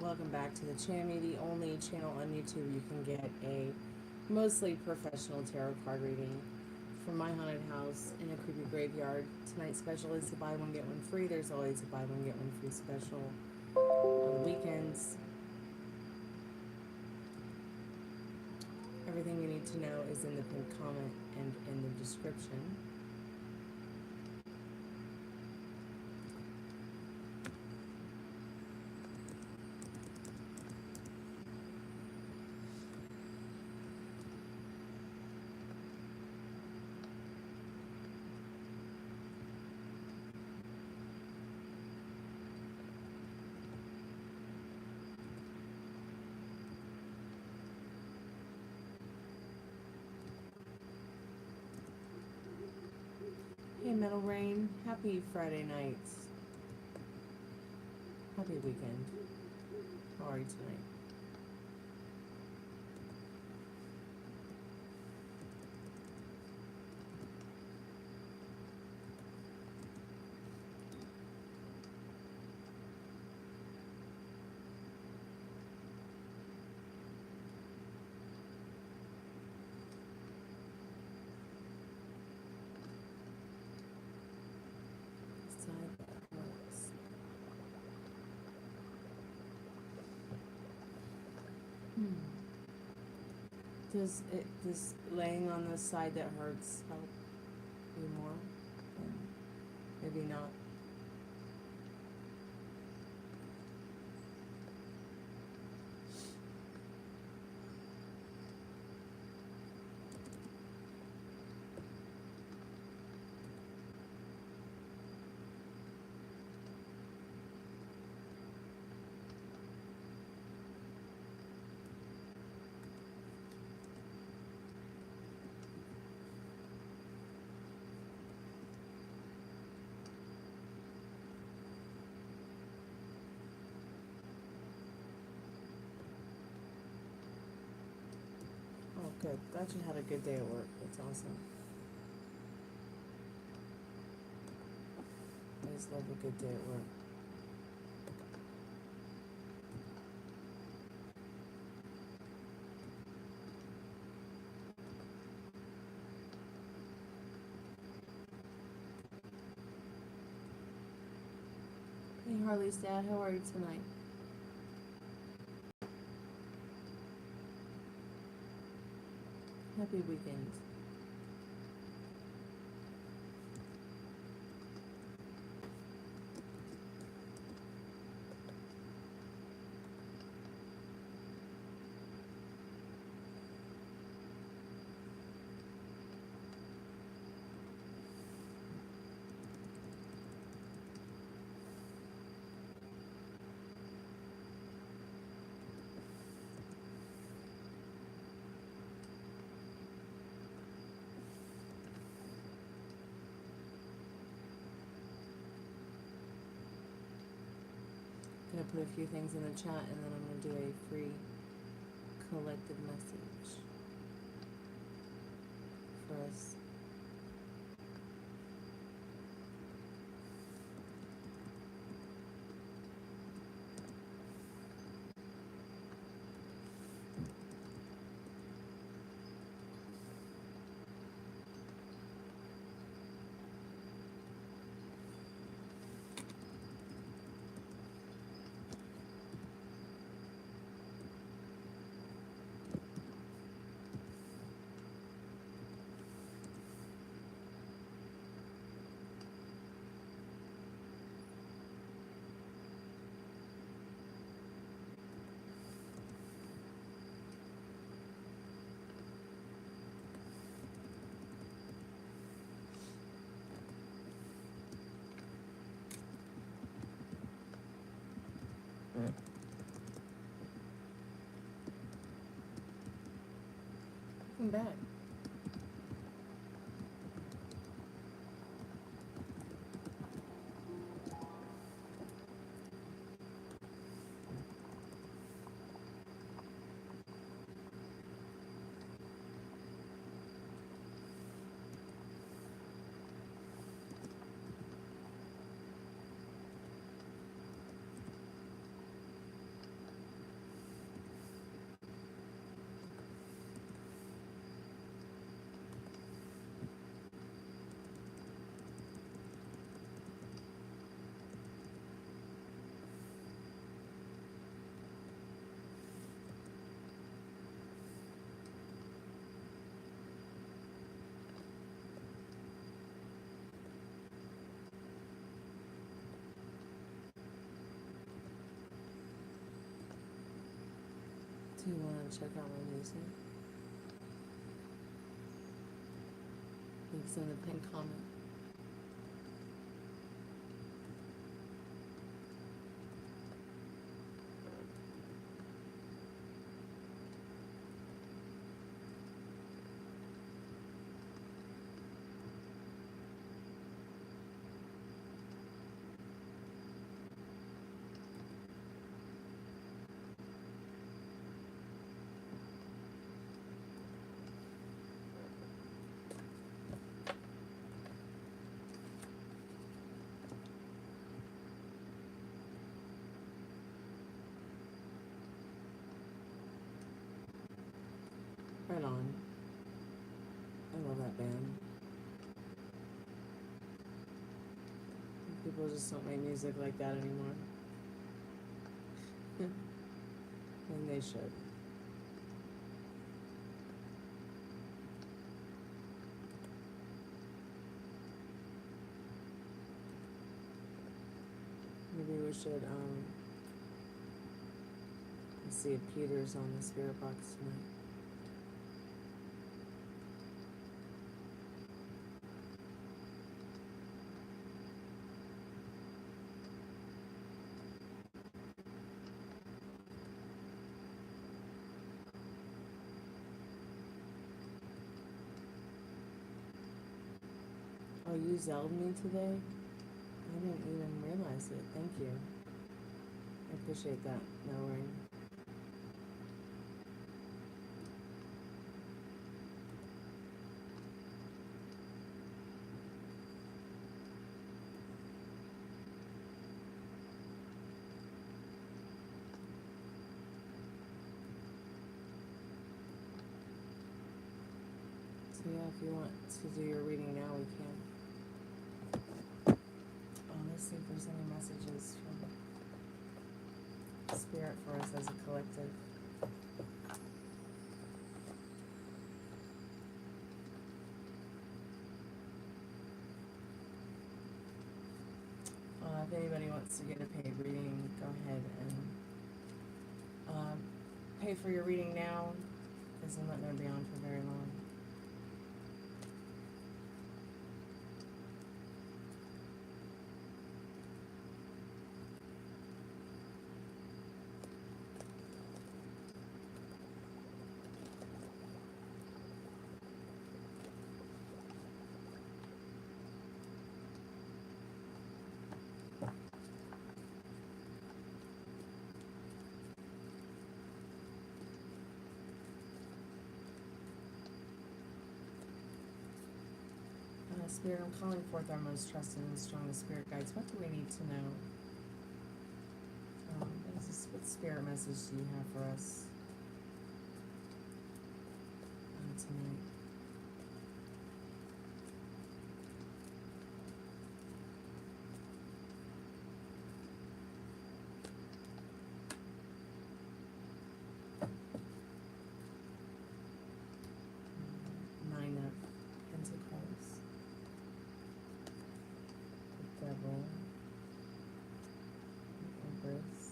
Welcome back to the channel, the only channel on YouTube you can get a mostly professional tarot card reading from my haunted house in a creepy graveyard. Tonight's special is a buy one get one free. There's always a buy one get one free special on the weekends. Everything you need to know is in the pinned comment and in the description. Hey Metal Rain, happy Friday night. Happy weekend. How are you tonight? Does laying on the side that hurts help you more? Maybe not. Oh, good. Glad you had a good day at work. That's awesome. I just love a good day at work. Hey Harley's dad, how are you tonight? Happy weekend. I'm gonna put a few things in the chat and then I'm gonna do a free collective message for us. Welcome back. Do you want to check out my music? Links in the pinned comment. Right on. I love that band. People just don't make music like that anymore. And they should. Maybe we should see if Peter's on the Spiritbox tonight. Oh, you zelled me today? I didn't even realize it. Thank you. I appreciate that, Mallory. So yeah, if you want to do your reading now, we can. Let's see if there's any messages from Spirit for us as a collective. If anybody wants to get a paid reading, go ahead and pay for your reading now, because I'm not going to be on for very long. Spirit, I'm calling forth our most trusted and strongest spirit guides. What do we need to know? What spirit message do you have for us tonight? Nine of Pentacles. Devil, Empress,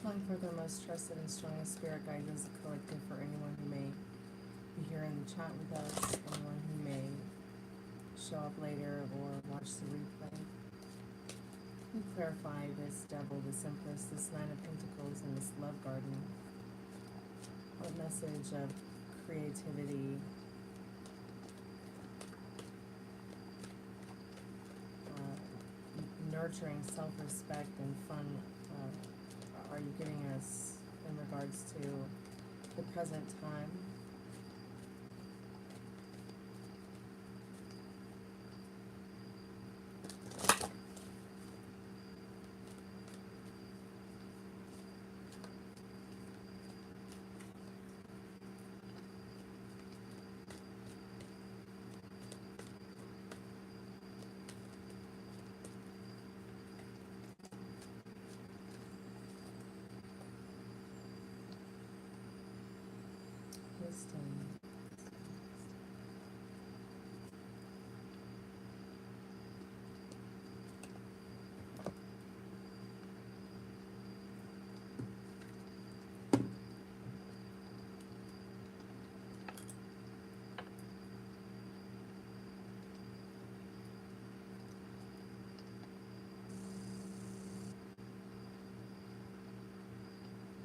Calling forth our most trusted and strongest spirit guides as a collective for anyone who may be here in the chat with us, anyone who may show up later or watch the replay. We clarify this devil, this empress, this nine of pentacles, and this love garden. What message of creativity, nurturing self-respect and fun are you giving us in regards to the present time?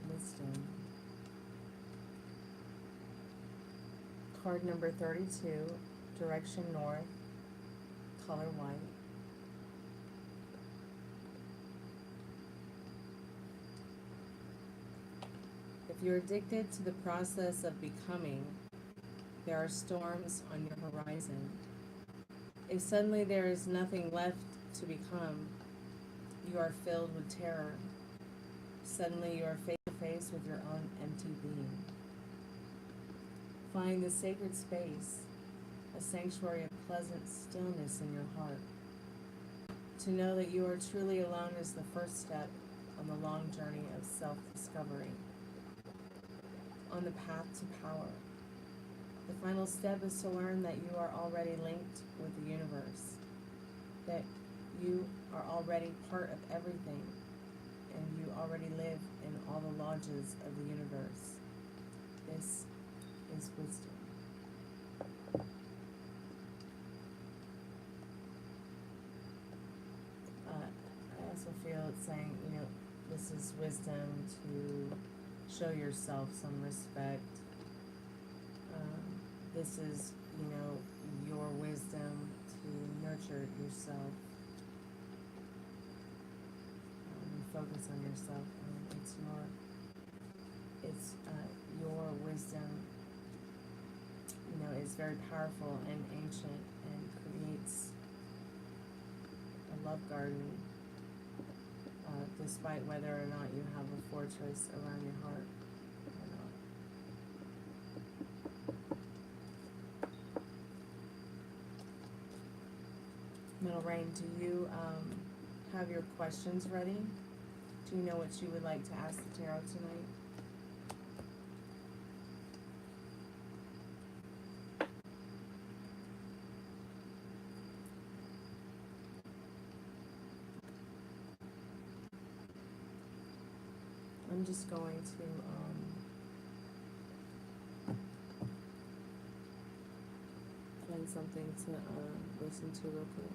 Wisdom. Card number 32, direction north, color white. If you're addicted to the process of becoming, there are storms on your horizon. If suddenly there is nothing left to become, you are filled with terror. Suddenly you are face to face with your own empty being. Find the sacred space, a sanctuary of pleasant stillness in your heart. To know that you are truly alone is the first step on the long journey of self-discovery, on the path to power. The final step is to learn that you are already linked with the universe, that you are already part of everything, and you already live in all the lodges of the universe. This is wisdom. I also feel it's saying, this is wisdom to show yourself some respect. This is, your wisdom to nurture yourself. Focus on yourself. It's your wisdom, is very powerful and ancient and creates a love garden, despite whether or not you have a fortress around your heart or not. Middle Rain, do you have your questions ready? Do you know what you would like to ask the tarot tonight? I'm just going to find something to listen to real quick.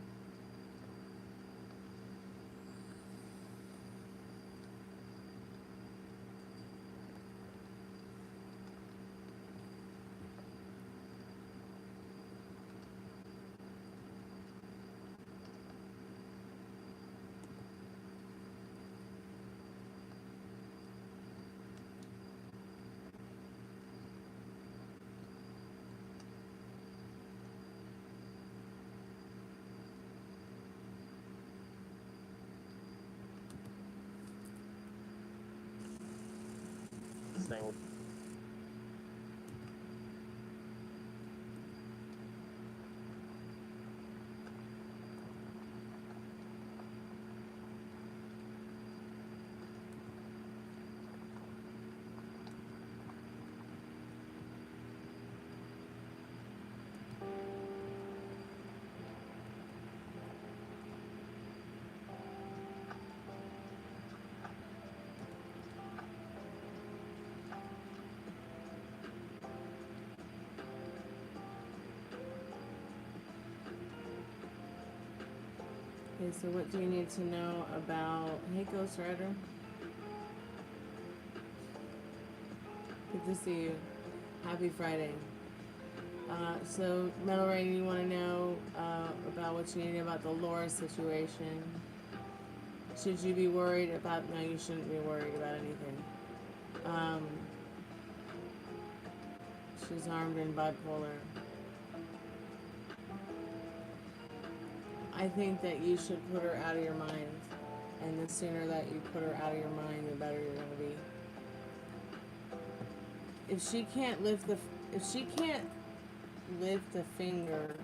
Thing. Okay, so what do you need to know about... Hey, Ghost Rider. Good to see you. Happy Friday. So, Metal Rain, you want to know about what you need to know about the Laura situation. Should you be worried about... No, you shouldn't be worried about anything. She's armed and bipolar. I think that you should put her out of your mind. And the sooner that you put her out of your mind, the better you're going to be. If she can't lift the finger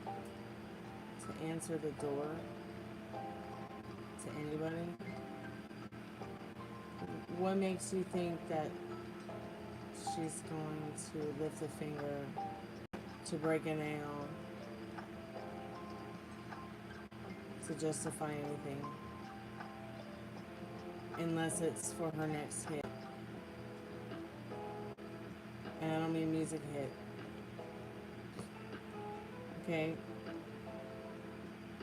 to answer the door to anybody, what makes you think that she's going to lift a finger to break a nail to justify anything, unless it's for her next hit? And I don't mean music hit. Okay?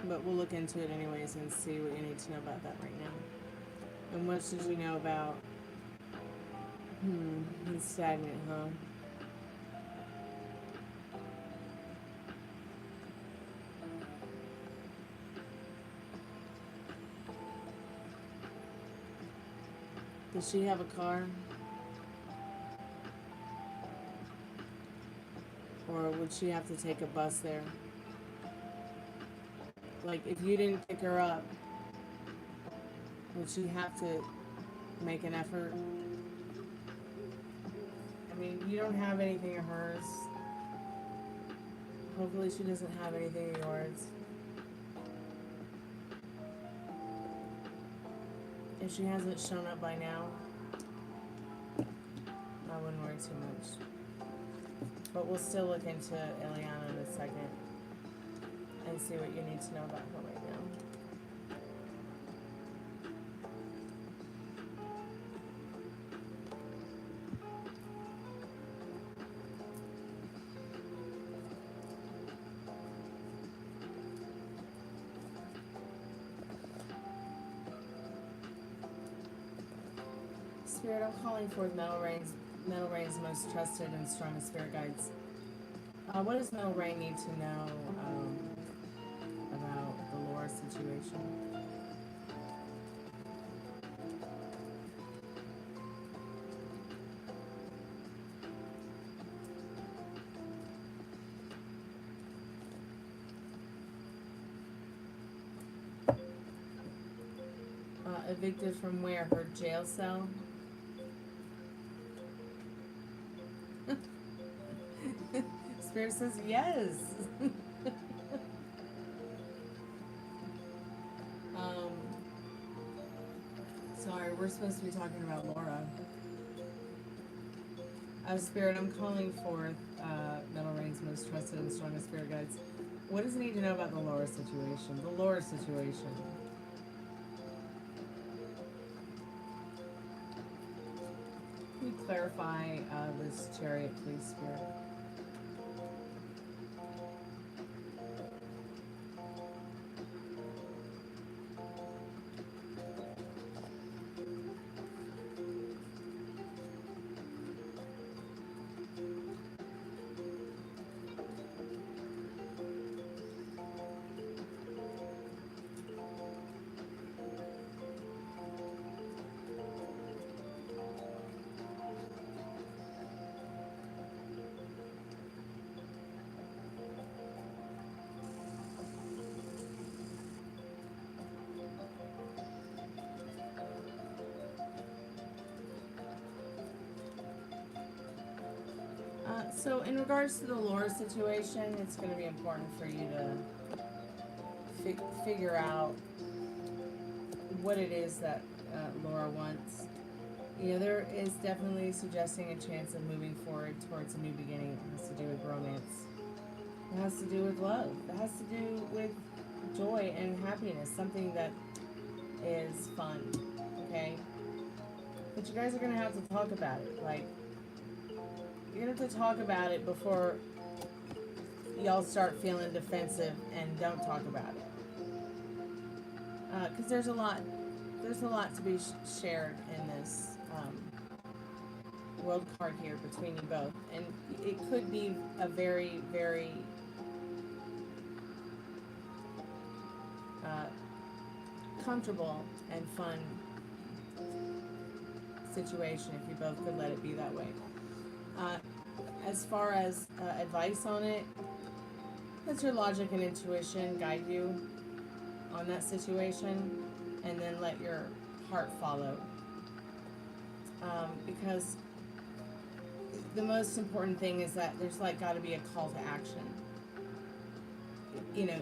But we'll look into it anyways and see what you need to know about that right now. And what should you know about... he's stagnant, huh? Does she have a car? Or would she have to take a bus there? Like, if you didn't pick her up, would she have to make an effort? I mean, you don't have anything of hers. Hopefully she doesn't have anything of yours. If she hasn't shown up by now, I wouldn't worry too much. But we'll still look into Eliana in a second and see what you need to know about her right now. Spirit, I'm calling forth Metal Rain's most trusted and strongest spirit guides. What does Metal Rain need to know about the Laura situation? Evicted from where? Her jail cell? Spirit says yes. Sorry, we're supposed to be talking about Laura. Spirit, I'm calling forth Metal Rain's most trusted and strongest spirit guides. What does he need to know about the Laura situation? The Laura situation. Can you clarify this chariot, please, Spirit? So in regards to the Laura situation, it's going to be important for you to figure out what it is that Laura wants. You know, there is definitely suggesting a chance of moving forward towards a new beginning. It has to do with romance. It has to do with love. It has to do with joy and happiness, something that is fun, okay? But you guys are going to have to talk about it. Like, you're going to have to talk about it before y'all start feeling defensive and don't talk about it. because there's a lot to be shared in this world card here between you both, and it could be a very, very comfortable and fun situation if you both could let it be that way. As far as advice on it, let your logic and intuition guide you on that situation, and then let your heart follow. Because the most important thing is that there's like got to be a call to action. You know,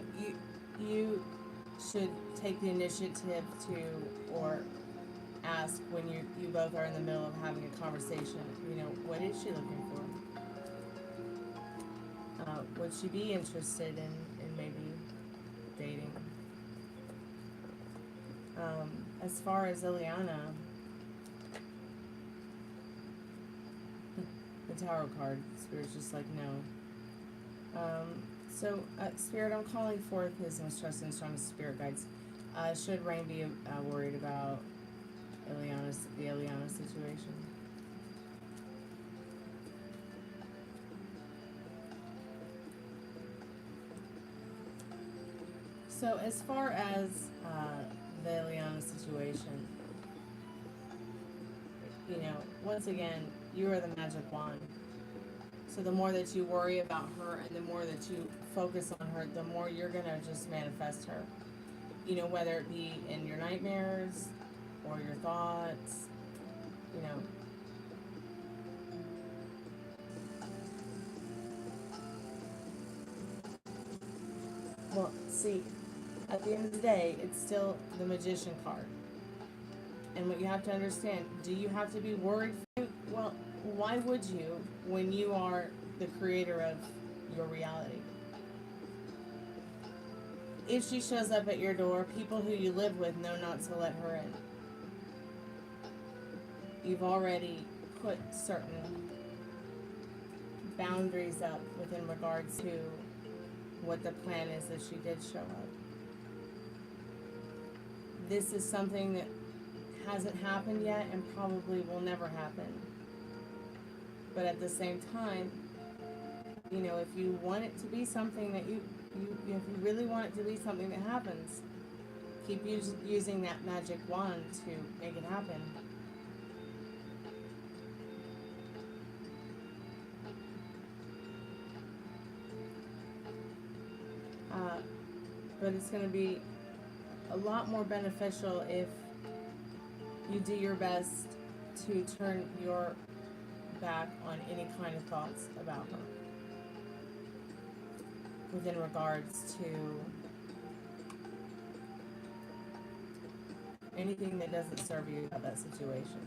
you should take the initiative to, or ask when you both are in the middle of having a conversation, you know, what is she looking for? Would she be interested in maybe dating? As far as Ileana, the Tower card, Spirit's just like, no. So, Spirit, I'm calling forth his mistrust and strongest spirit guides. Should Rain be worried about the Ileana situation? So, as far as the Ileana situation, you know, once again, you are the magic wand. So the more that you worry about her and the more that you focus on her, the more you're going to just manifest her. You know, whether it be in your nightmares or your thoughts, you know. Well, see, at the end of the day, it's still the Magician card. And what you have to understand, do you have to be worried? Well, why would you when you are the creator of your reality? If she shows up at your door, people who you live with know not to let her in. You've already put certain boundaries up within regards to what the plan is that she did show up. This is something that hasn't happened yet and probably will never happen. But at the same time, you know, if you want it to be something that if you really want it to be something that happens, keep using that magic wand to make it happen. But it's going to be a lot more beneficial if you do your best to turn your back on any kind of thoughts about her within regards to anything that doesn't serve you about that situation.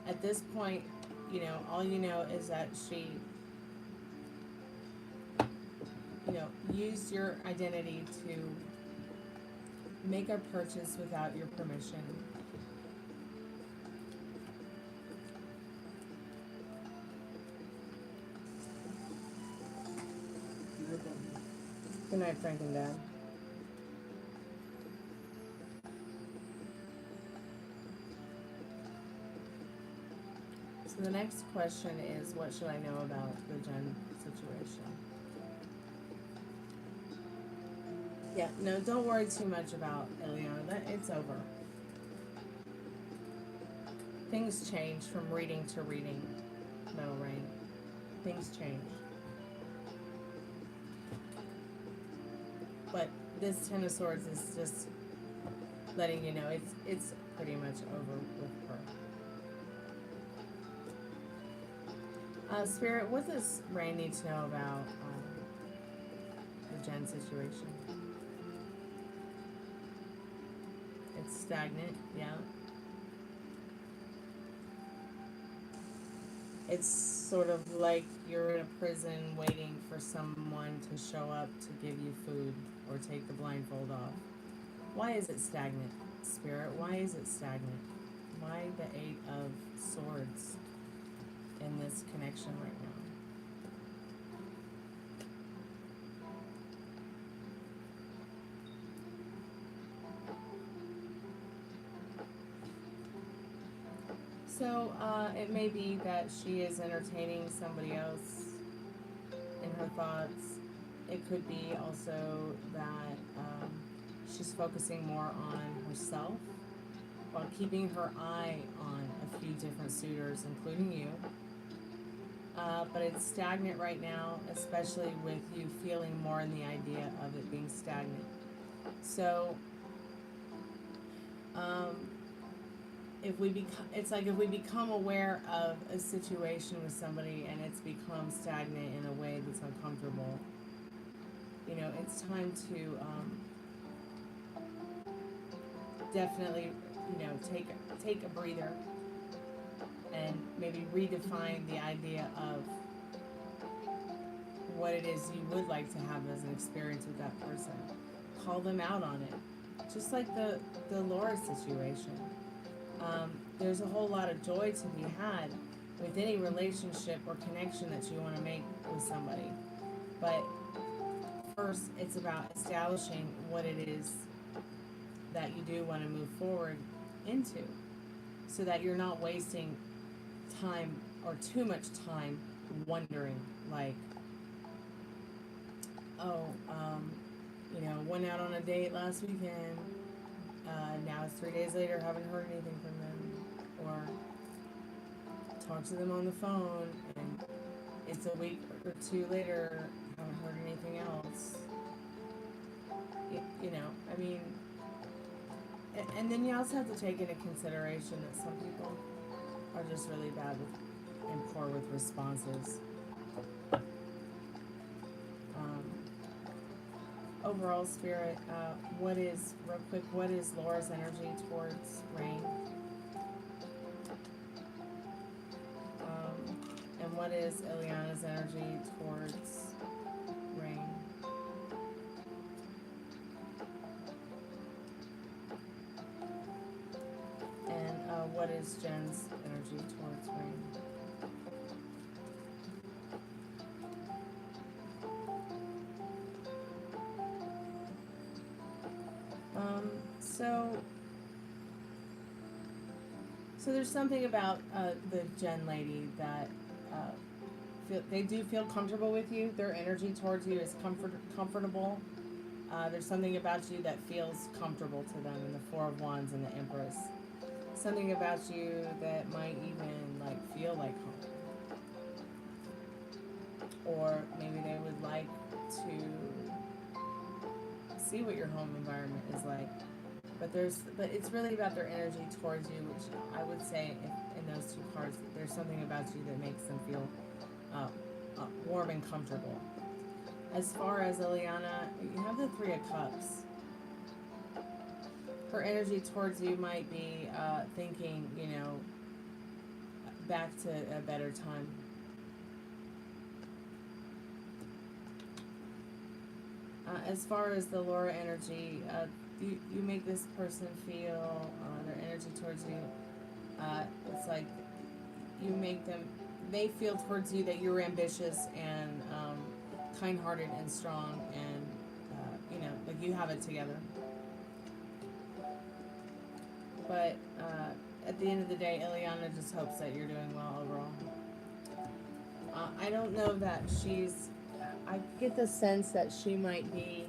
At this point, you know, all you know is that she, you know, used your identity to make a purchase without your permission. Good night, Frank and Dad. So the next question is, what should I know about the Jen situation? Yeah, no, don't worry too much about Ileana. It's over. Things change from reading to reading, Metal Rain. Things change. But this Ten of Swords is just letting you know it's pretty much over with her. Spirit, what does Rain need to know about the Jen situation? It's stagnant, yeah. It's sort of like you're in a prison waiting for someone to show up to give you food or take the blindfold off. Why is it stagnant, Spirit? Why is it stagnant? Why the Eight of Swords in this connection right now? So, it may be that she is entertaining somebody else in her thoughts. It could be also that she's focusing more on herself while keeping her eye on a few different suitors, including you. But it's stagnant right now, especially with you feeling more in the idea of it being stagnant. So, if we become aware of a situation with somebody and it's become stagnant in a way that's uncomfortable, you know, it's time to definitely, you know, take a breather and maybe redefine the idea of what it is you would like to have as an experience with that person. Call them out on it. Just like the Laura situation. There's a whole lot of joy to be had with any relationship or connection that you want to make with somebody. But first, it's about establishing what it is that you do want to move forward into, so that you're not wasting time or too much time wondering, like, oh, you know, went out on a date last weekend, now it's 3 days later, haven't heard anything from them, or talked to them on the phone, and it's a week or two later, haven't heard anything else. You know, I mean, and then you also have to take into consideration that some people are just really bad with and poor with responses. Overall, Spirit, what is Laura's energy towards Rain? And what is Ileana's energy towards Rain? And what is Jen's energy towards Rain? So there's something about the Jen lady that they do feel comfortable with you. Their energy towards you is comfortable. There's something about you that feels comfortable to them, in the Four of Wands and the Empress. Something about you that might even like feel like home. Or maybe they would like to see what your home environment is like. But it's really about their energy towards you, which I would say in those two cards, there's something about you that makes them feel warm and comfortable. As far as Ileana, you have the Three of Cups. Her energy towards you might be thinking, you know, back to a better time. As far as the Laura energy, you make this person feel their energy towards you. It's like you make them, they feel towards you that you're ambitious and kind-hearted and strong, and you know, like you have it together. But at the end of the day, Ileana just hopes that you're doing well overall. I don't know that I get the sense that she might be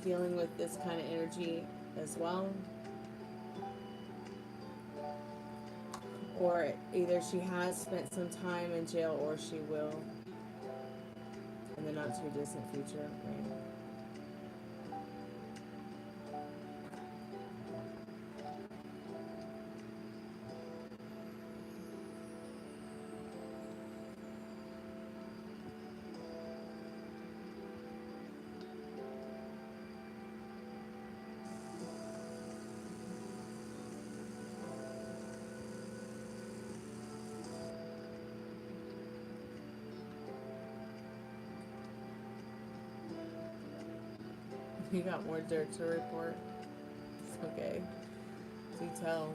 dealing with this kind of energy as well. Or either she has spent some time in jail, or she will in the not too distant future. Right? You got more dirt to report? It's okay. Do tell.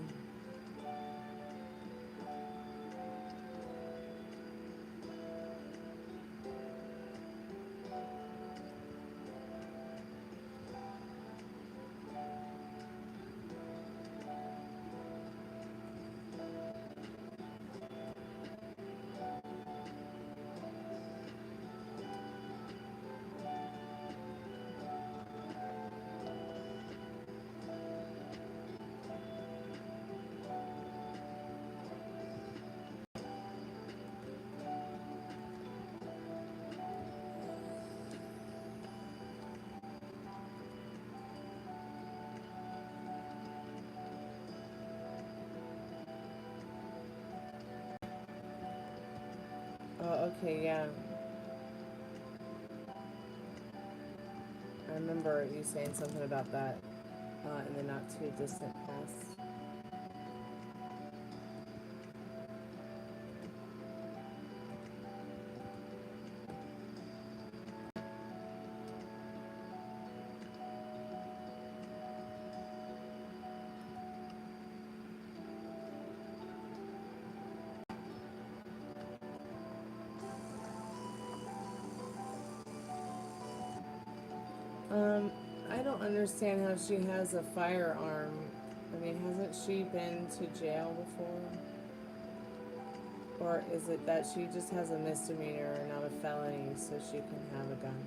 Okay, yeah. I remember you saying something about that in the not too distant past. I don't understand how she has a firearm. I mean, hasn't she been to jail before? Or is it that she just has a misdemeanor and not a felony so she can have a gun?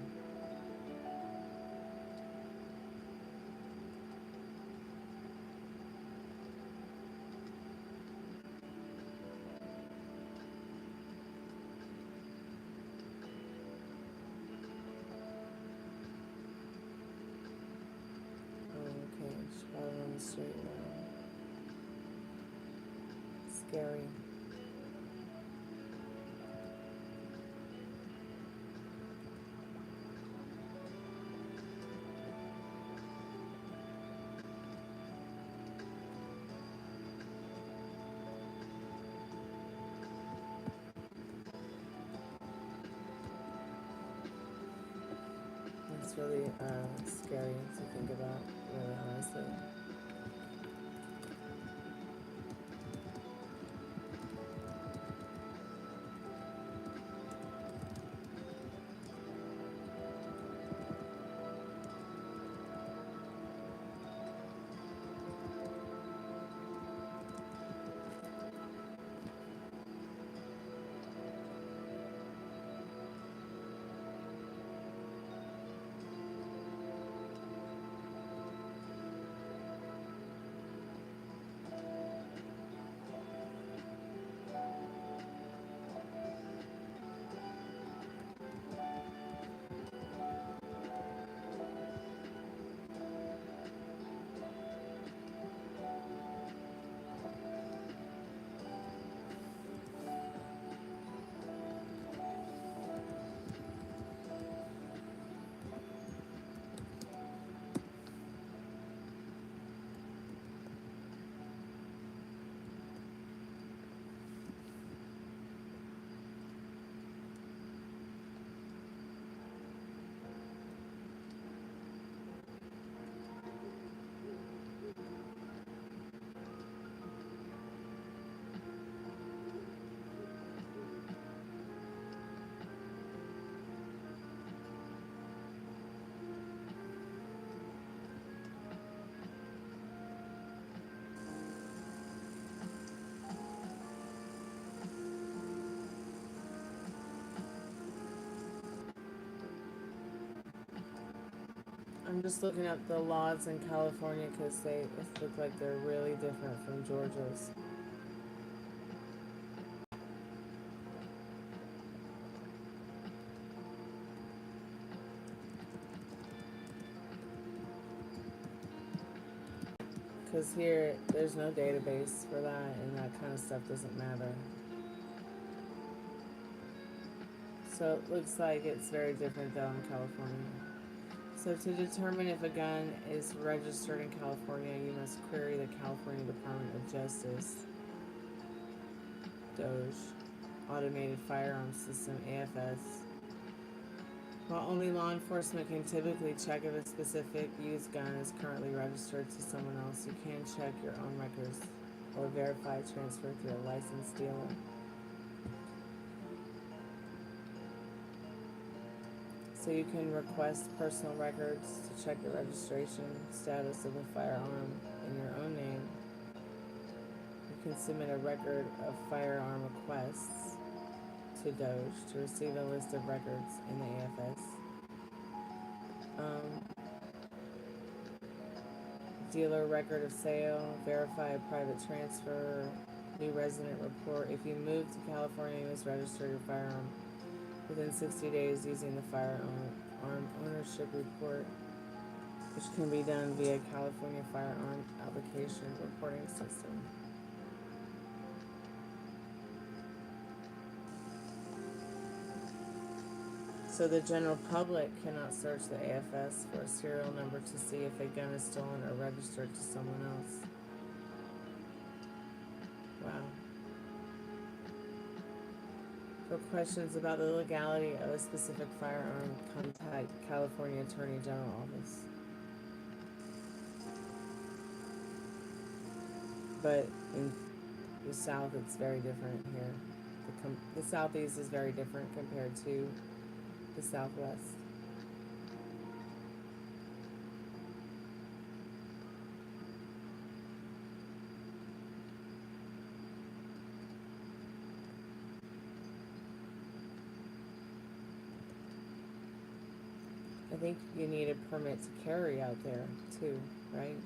Oh, okay, she's probably on the street now. Scary. It's really scary to think about, really honestly. I'm just looking at the laws in California because they look like they're really different from Georgia's. Because here, there's no database for that, and that kind of stuff doesn't matter. So it looks like it's very different though in California. So to determine if a gun is registered in California, you must query the California Department of Justice, DOJ, Automated Firearms System, AFS. While only law enforcement can typically check if a specific used gun is currently registered to someone else, you can check your own records or verify transfer through a licensed dealer. So you can request personal records to check the registration status of a firearm in your own name. You can submit a record of firearm requests to DOJ to receive a list of records in the AFS. Dealer record of sale, verify a private transfer, new resident report. If you move to California, you must register your firearm within 60 days using the firearm ownership report, which can be done via California Firearm Application Reporting System. So the general public cannot search the AFS for a serial number to see if a gun is stolen or registered to someone else. Wow. For questions about the legality of a specific firearm, contact California Attorney General Office. But in the South, it's very different here. The Southeast is very different compared to the Southwest. I think you need a permit to carry out there too, right?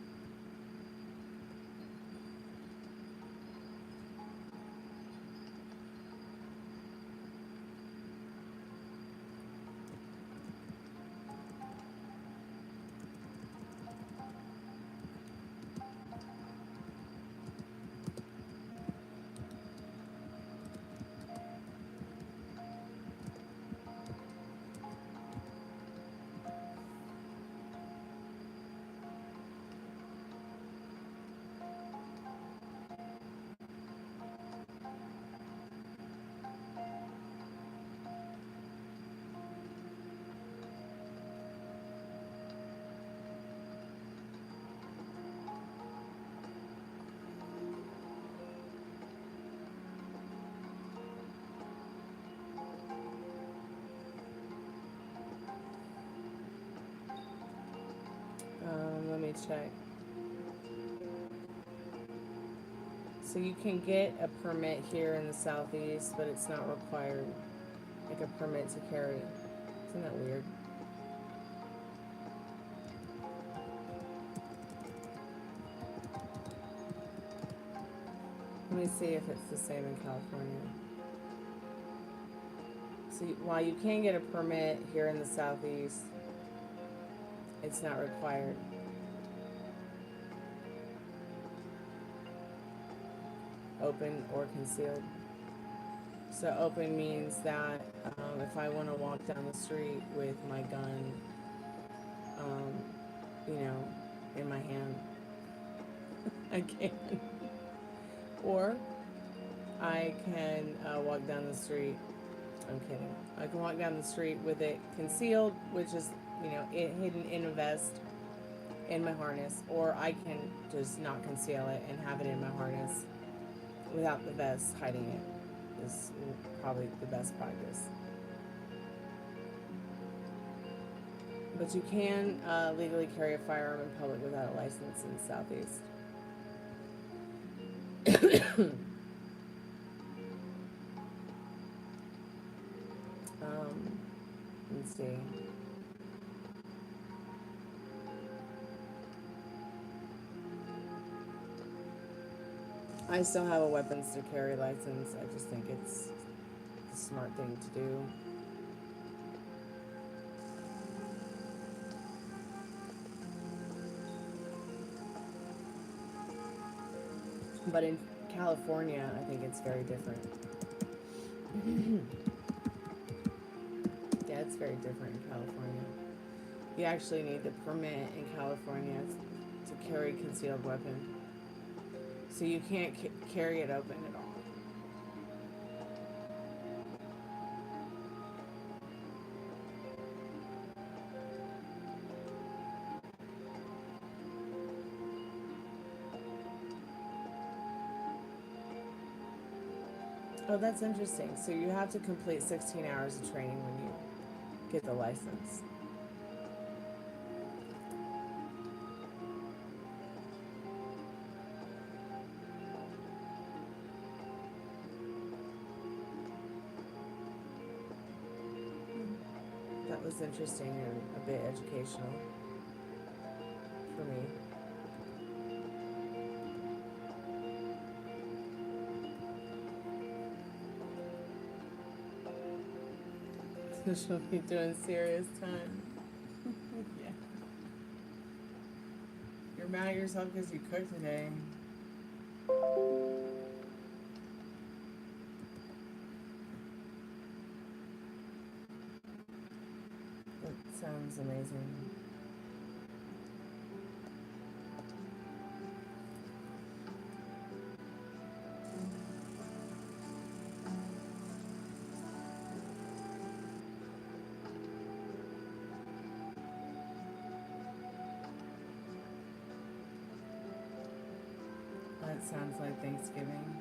Let me check. So you can get a permit here in the Southeast, but it's not required, like a permit to carry. Isn't that weird? Let me see if it's the same in California. So while you can get a permit here in the Southeast, it's not required. Open or concealed. So open means that if I want to walk down the street with my gun, you know, in my hand, I can. Or I can walk down the street. I'm kidding. I can walk down the street with it concealed, which is, you know, hidden in a vest in my harness, or I can just not conceal it and have it in my harness without the vest hiding it. Is probably the best practice. But you can legally carry a firearm in public without a license in the Southeast. Let's see. I still have a weapons to carry license. I just think it's a smart thing to do. But in California, I think it's very different. Yeah, it's very different in California. You actually need the permit in California to carry a concealed weapon. So you can't carry it open at all. Oh, that's interesting. So you have to complete 16 hours of training when you get the license. That was interesting and a bit educational for me. She'll be doing serious time. Yeah. You're mad at yourself because you cooked today. sounds amazing. That sounds like Thanksgiving.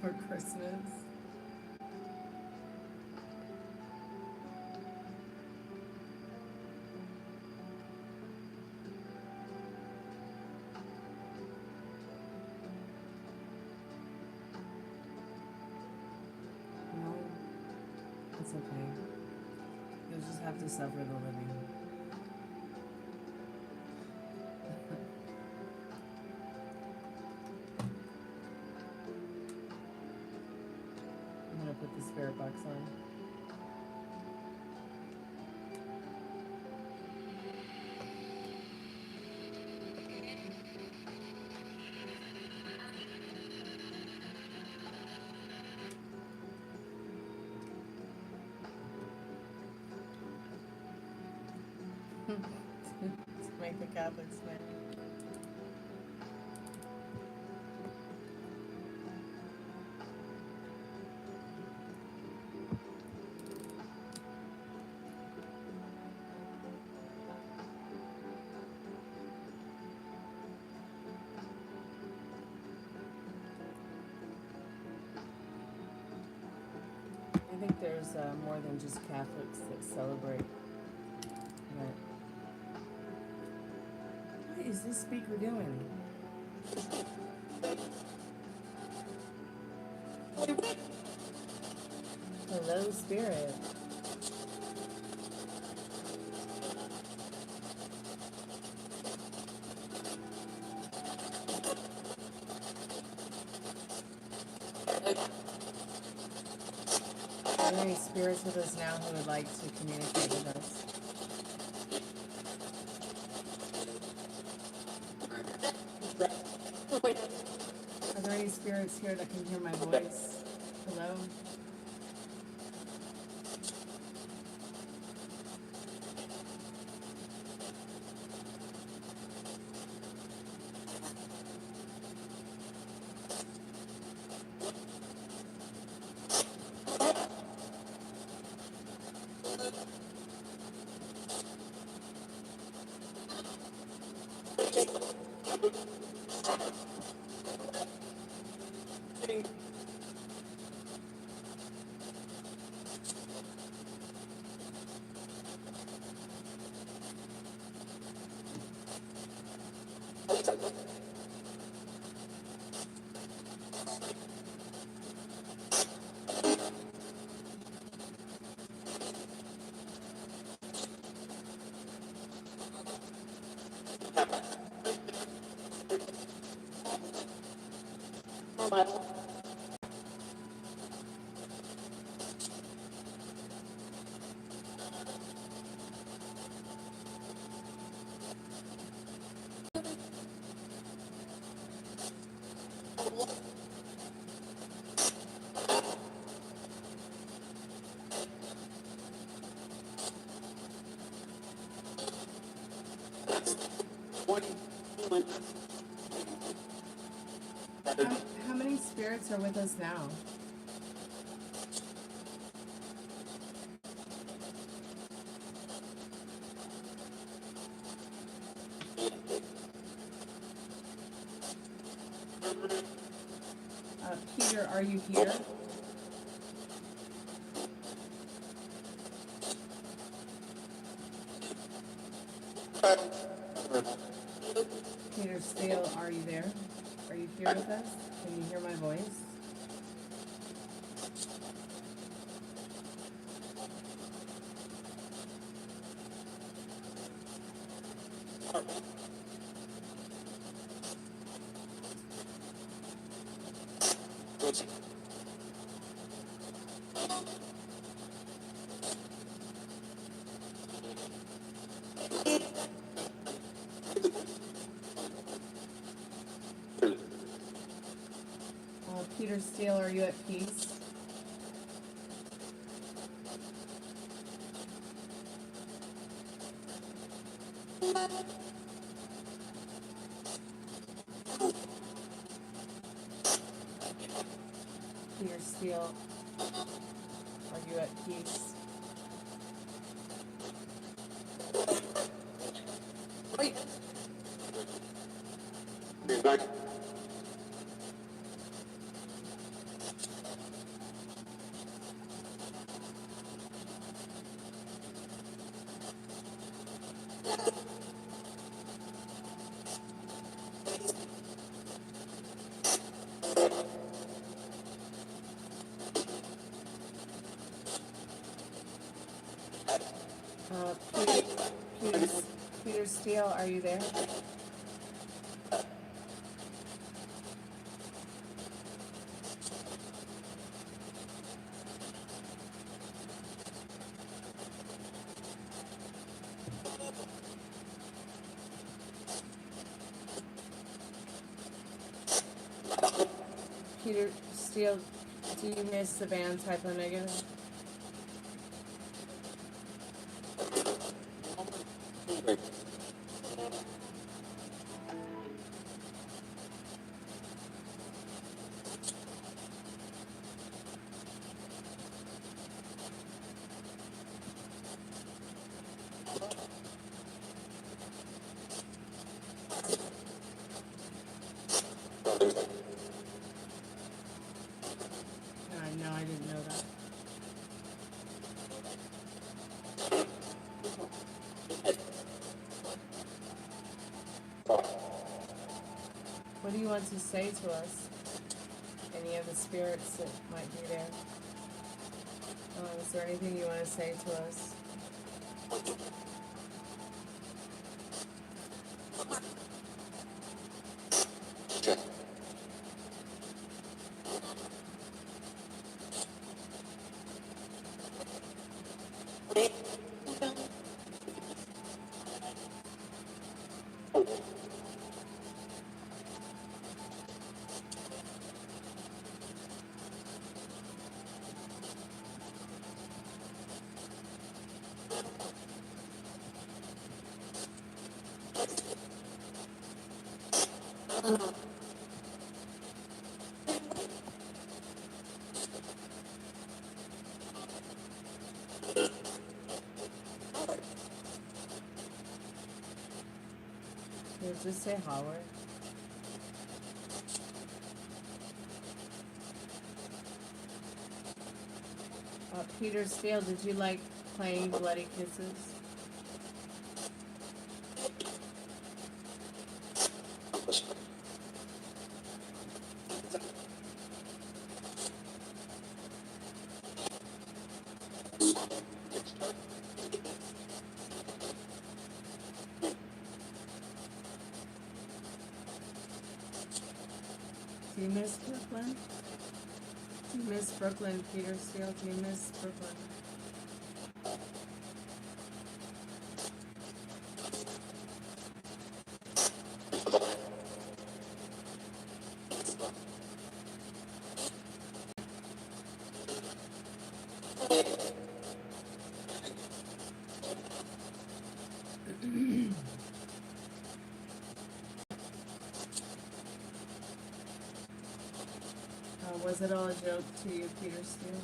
Or Christmas. No, it's okay. You'll just have to suffer the living. I'm gonna put the Spiritbox on. To make the Catholics mad. I think there's more than just Catholics that celebrate. But what is this speaker doing? Hello, Spirit. Are there any spirits with us now who would like to communicate with us? Are there any spirits here that can hear my voice? Hello? How many spirits are with us now? Peter, are you here? Peter Steele, are you there? Are you here with us? Can you hear my voice? Peter Steele, are you at peace? Peter Steele, are you at peace? Wait. Be back. Peter Steele, are you there? Peter Steele, do you miss the band Type O Negative? No, I didn't know that. What do you want to say to us? Any of the spirits that might be there? Is there anything you want to say to us? Just say Howard. Peter Steele, did you like playing Bloody Kisses? Do you miss Brooklyn? Do you miss Brooklyn, Peter Steele? Do you miss Brooklyn? Was it all a joke to you, Peter Steele?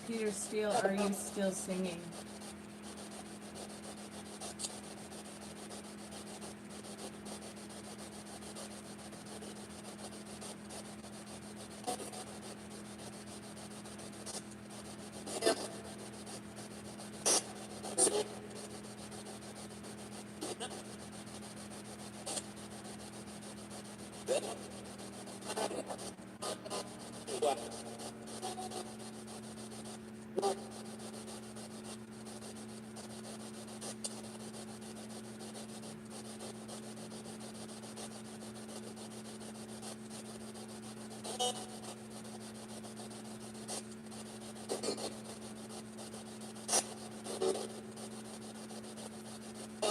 Peter Steele, are you still singing?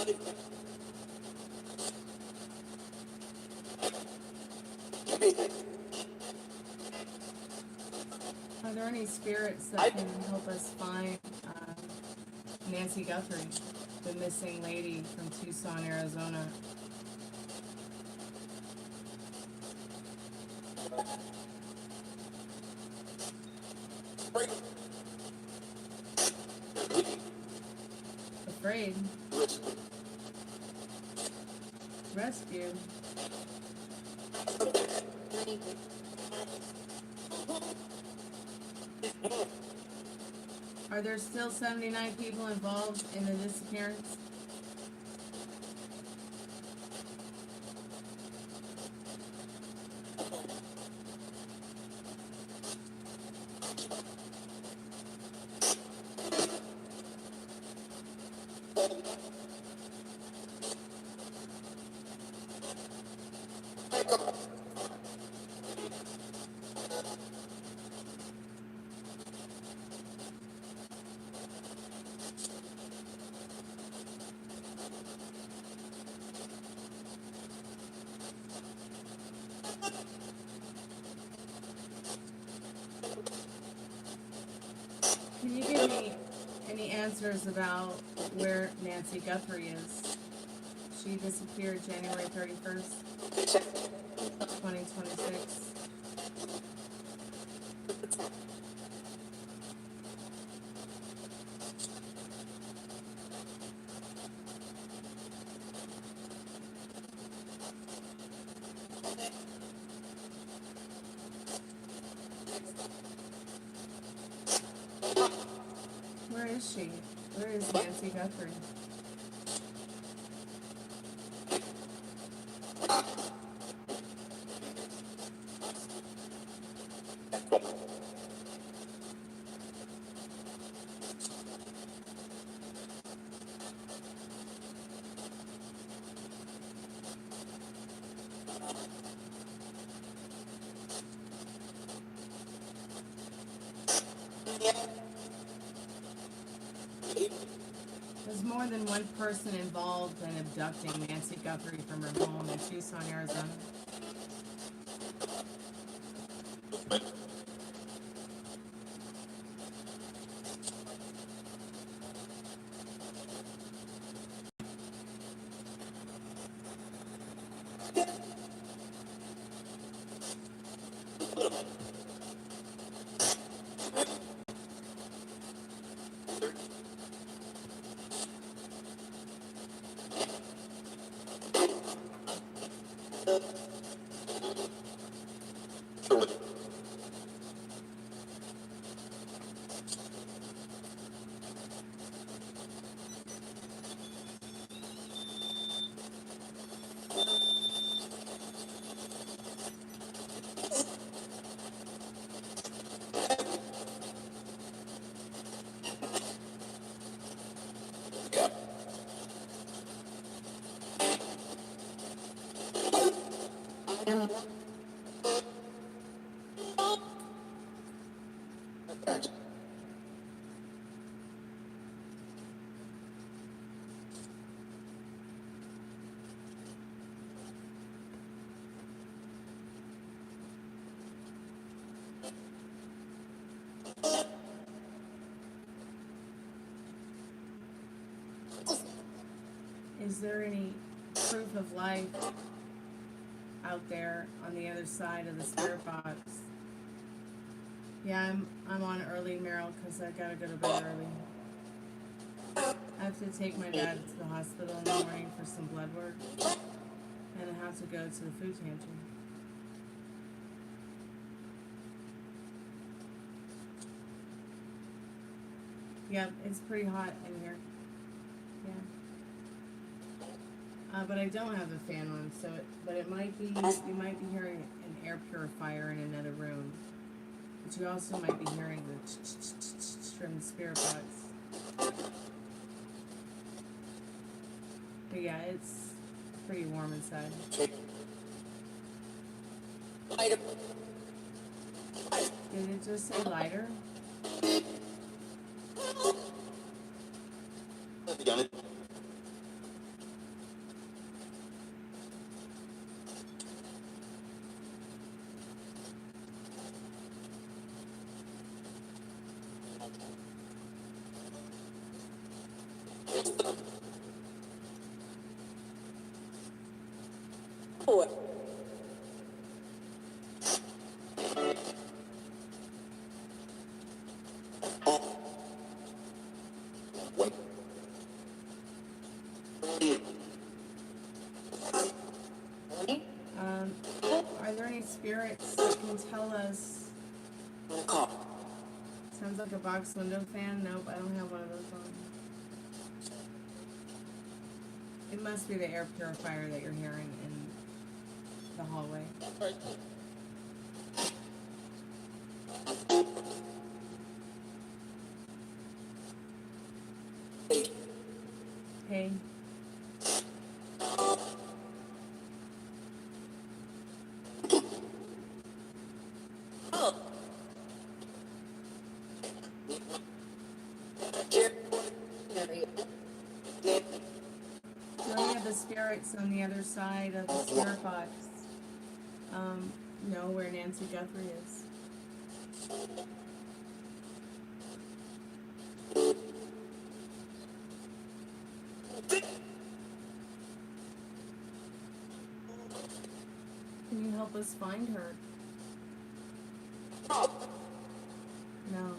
Are there any spirits that can help us find Nancy Guthrie, the missing lady from Tucson, Arizona? Afraid. Rescue. Are there still 79 people involved in the disappearance? Can you give me any answers about where Nancy Guthrie is? She disappeared January 31st, 2026. Where is she? Where is Nancy Guthrie? There's more than one person involved in abducting Nancy Guthrie from her home in Tucson, Arizona. Is there any proof of life out there on the other side of the spirit box? Yeah, I'm on early, Meryl, because I gotta go to bed early. I have to take my dad to the hospital in the morning for some blood work, and I have to go to the food pantry. Yep, it's pretty hot in here. Yeah. But I don't have the fan on, so it might be, you might be hearing an air purifier in another room. But you also might be hearing the from the spirit box. But yeah, it's pretty warm inside. Did it just say lighter? Are there any spirits that can tell us? Sounds like a box window fan. Nope, I don't have one of those on. It must be the air purifier that you're hearing in the hallway. Hey. The spirits on the other side of the spirit box. No, where Nancy Guthrie is. Can you help us find her? No.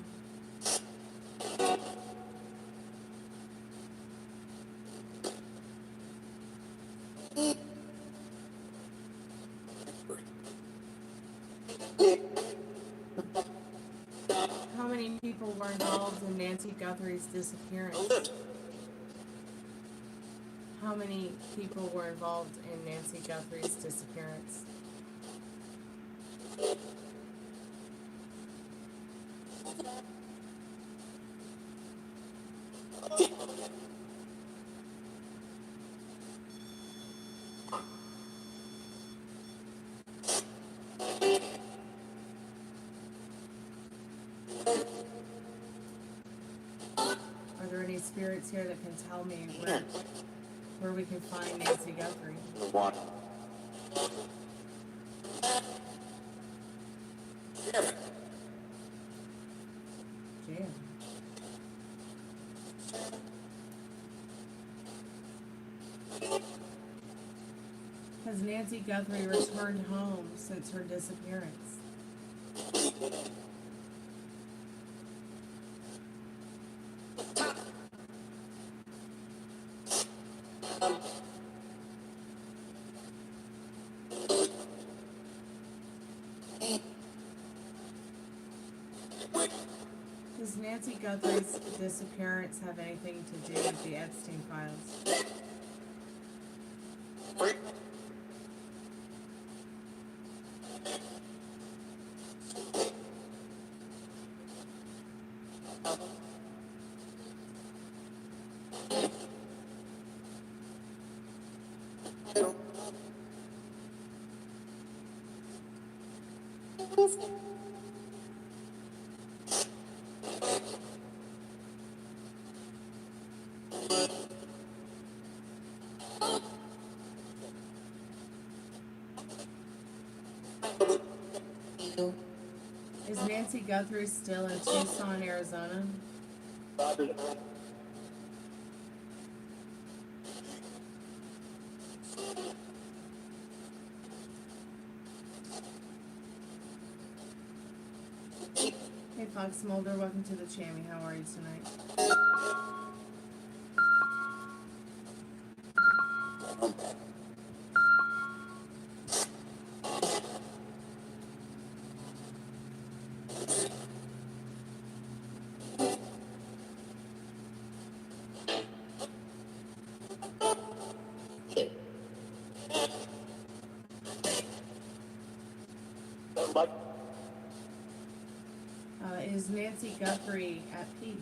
How many people were involved in Nancy Guthrie's disappearance? How many people were involved in Nancy Guthrie's disappearance? Are there any spirits here that can tell me where we can find Nancy Guthrie? Jail. Has Nancy Guthrie returned home since her disappearance? Does Nancy Guthrie's disappearance have anything to do with the Epstein files? Is Nancy Guthrie still in Tucson, Arizona? Hey Fox Mulder, welcome to the Chammy. How are you tonight? Is Nancy Guthrie at peace?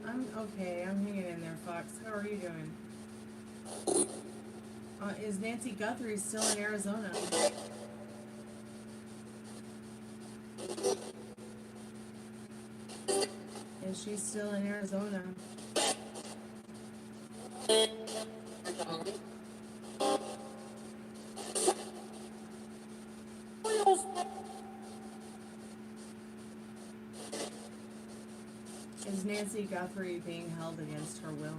I'm okay. I'm hanging in there, Fox. How are you doing? Is Nancy Guthrie still in Arizona? Is she still in Arizona? Is Nancy Guthrie being held against her will?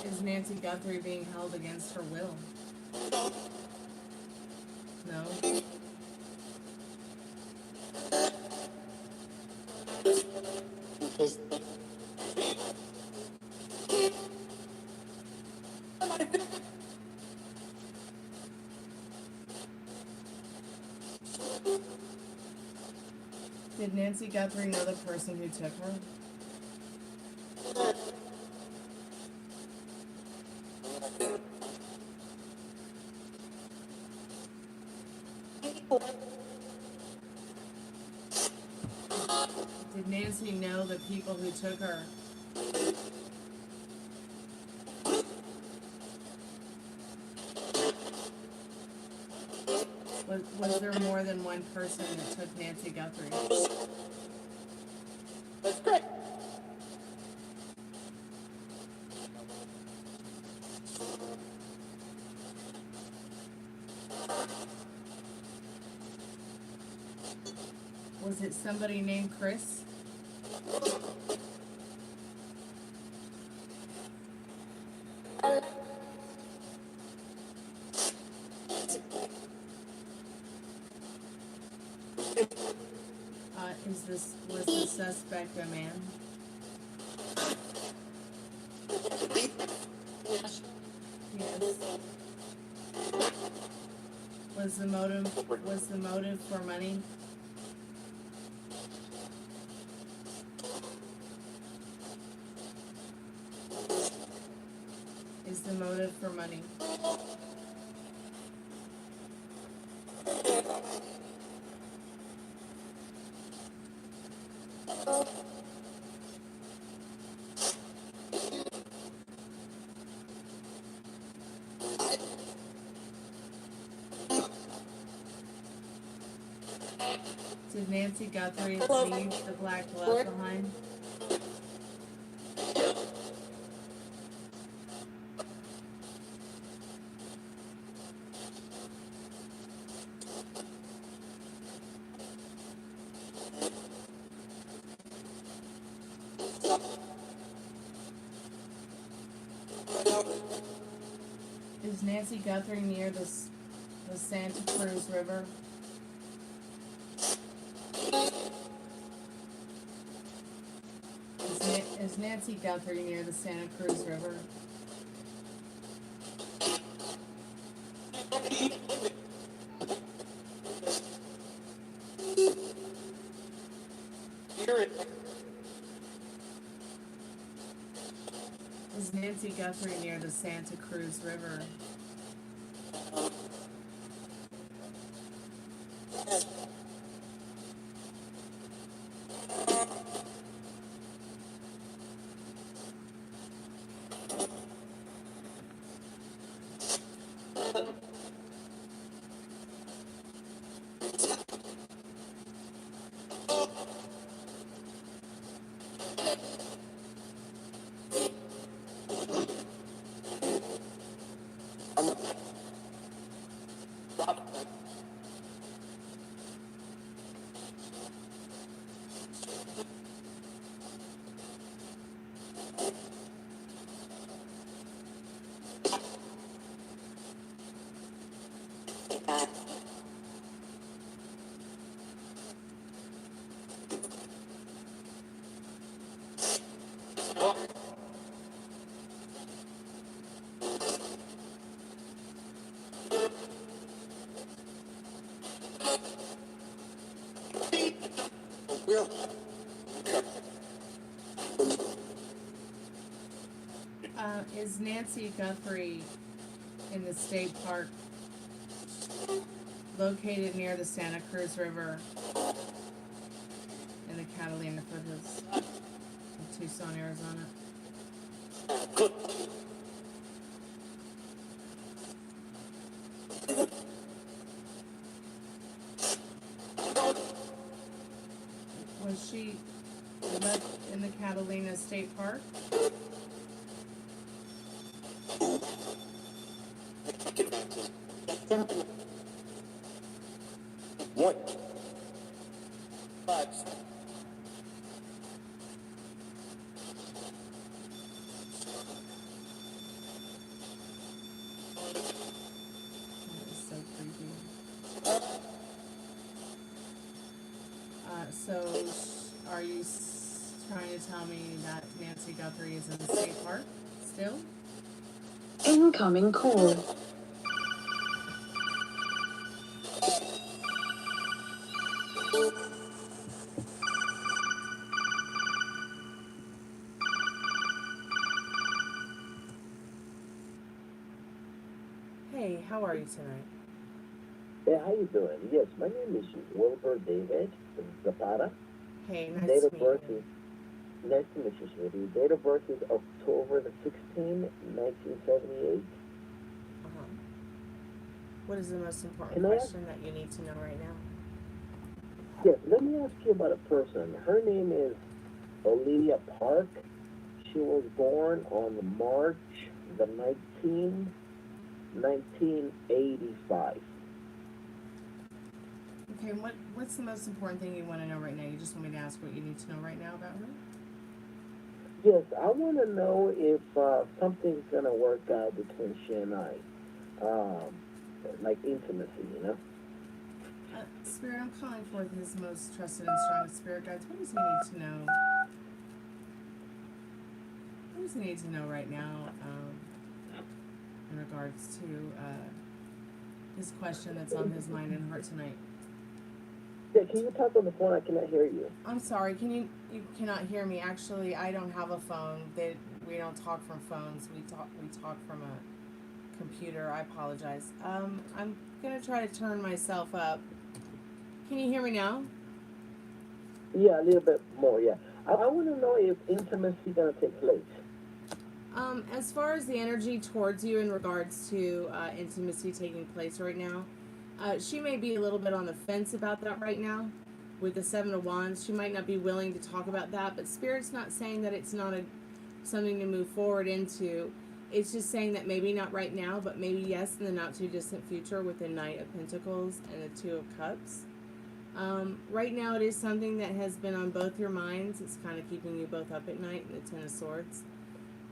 Is Nancy Guthrie being held against her will? No. Did Nancy Guthrie know the person who took her? Did Nancy know the people who took her? Was there more than one person that took Nancy Guthrie? That's correct. Was it somebody named Chris? Was the suspect a man? Yes. Yes. Was the motive for money? Is the motive for money? Did Nancy Guthrie leave the black glove behind? Is Nancy Guthrie near the Santa Cruz River? Is Nancy Guthrie near the Santa Cruz River? Is Nancy Guthrie near the Santa Cruz River? Is Nancy Guthrie in the state park located near the Santa Cruz River in the Catalina foothills of Tucson, Arizona? left in the Catalina State Park. What? That is so creepy. Are you trying to tell me that Nancy Guthrie is in the state park still? Incoming call. Hey, how are you tonight? Yeah, how you doing? Yes, my name is Wilbur David Zapata. Hey, nice Date to of meet birth you. is, nice to meet you, sweetie. Date of birth is October the 16th, 1978. Uh-huh. What is the most important Can I question that you need to know right now? Yes, let me ask you about a person. Her name is Olivia Park. She was born on March the 19th, 1985. Okay, what's the most important thing you want to know right now? You just want me to ask what you need to know right now about her? Yes, I want to know if something's going to work out between she and I. Like intimacy, you know? Spirit, I'm calling forth his most trusted and strongest spirit guides. What does he need to know? What does he need to know right now in regards to his question that's on his mind and heart tonight? Yeah, can you talk on the phone? I cannot hear you. I'm sorry, you cannot hear me. Actually, I don't have a phone. We don't talk from phones. We talk from a computer. I apologize. I'm gonna try to turn myself up. Can you hear me now? Yeah, a little bit more, yeah. I want to know if intimacy going to take place. As far as the energy towards you in regards to intimacy taking place right now, she may be a little bit on the fence about that right now. With the Seven of Wands, she might not be willing to talk about that, but Spirit's not saying that it's not something to move forward into. It's just saying that maybe not right now, but maybe yes in the not too distant future with the Knight of Pentacles and the Two of Cups. Right now it is something that has been on both your minds. It's kind of keeping you both up at night, and the Ten of Swords.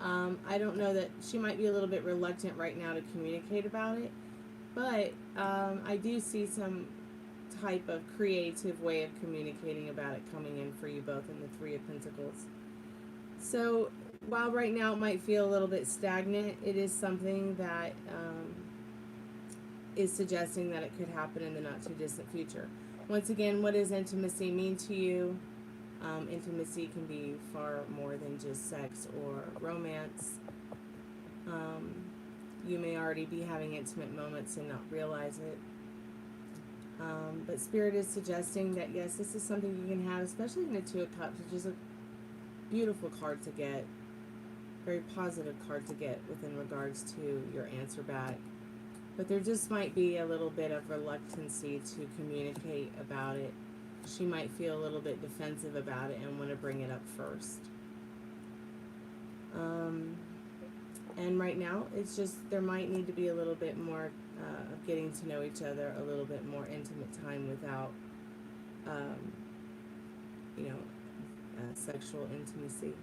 I don't know, that she might be a little bit reluctant right now to communicate about it, but I do see some type of creative way of communicating about it coming in for you both in the Three of Pentacles. So while right now it might feel a little bit stagnant, it is something that is suggesting that it could happen in the not too distant future. Once again, what does intimacy mean to you? Intimacy can be far more than just sex or romance. You may already be having intimate moments and not realize it. But Spirit is suggesting that yes, this is something you can have, especially in the Two of Cups, which is a beautiful card to get. Very positive card to get within regards to your answer back. But there just might be a little bit of reluctancy to communicate about it. She might feel a little bit defensive about it and want to bring it up first. And right now, it's just, there might need to be a little bit more of getting to know each other, a little bit more intimate time without, sexual intimacy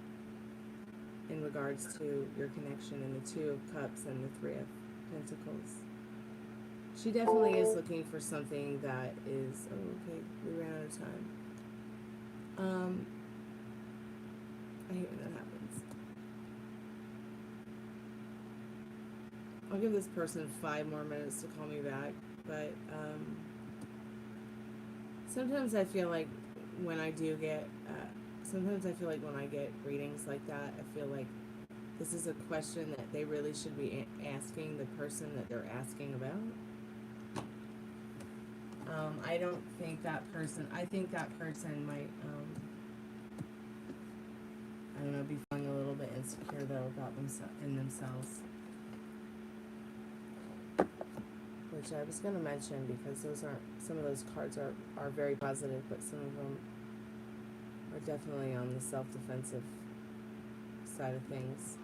in regards to your connection in the Two of Cups and the Three of Pentacles. She definitely is looking for something that is, oh, okay, we ran out of time. I hate when that happens. I'll give this person 5 more minutes to call me back, but sometimes I feel like when I do get, when I get readings like that, I feel like this is a question that they really should be asking the person that they're asking about. I don't think that person, I think that person might, I don't know, be feeling a little bit insecure though about themselves. Which I was going to mention, because those aren't, some of those cards are very positive, but some of them are are definitely on the self-defensive side of things,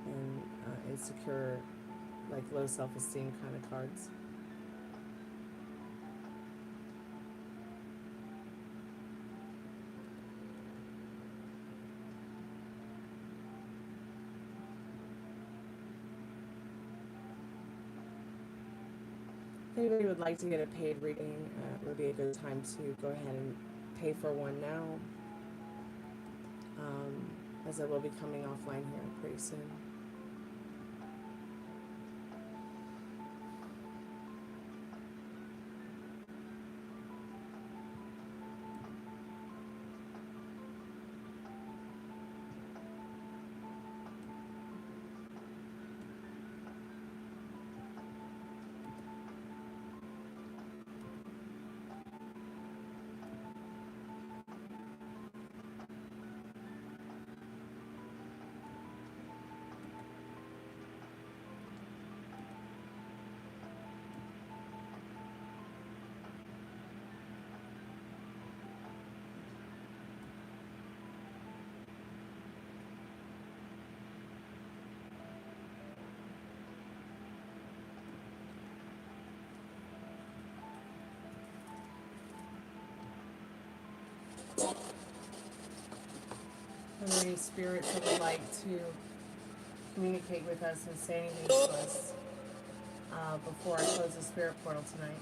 and insecure, like low self-esteem kind of cards. If anybody would like to get a paid reading, it would be a good time to go ahead and pay for one now, as I will be coming offline here pretty soon. Are there any spirits that would like to communicate with us and say anything to us before I close the spirit portal tonight?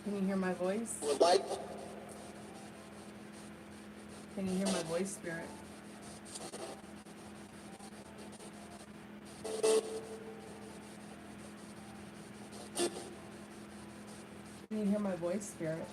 Can you hear my voice? Can you hear my voice, spirit? Can you hear my voice, spirit?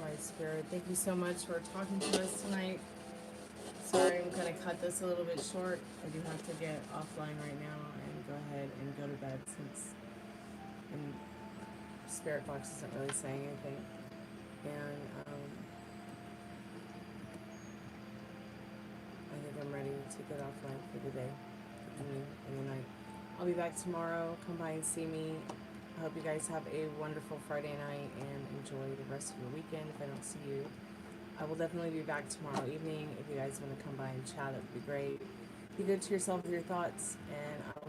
Alright, Spirit, thank you so much for talking to us tonight. Sorry, I'm going to cut this a little bit short. I do have to get offline right now and go ahead and go to bed since Spiritbox isn't really saying anything. And I think I'm ready to get offline for the day, and the night. I'll be back tomorrow. Come by and see me. I hope you guys have a wonderful Friday night and enjoy the rest of your weekend. If I don't see you, I will definitely be back tomorrow evening. If you guys want to come by and chat, that would be great. Be good to yourself with your thoughts, and I will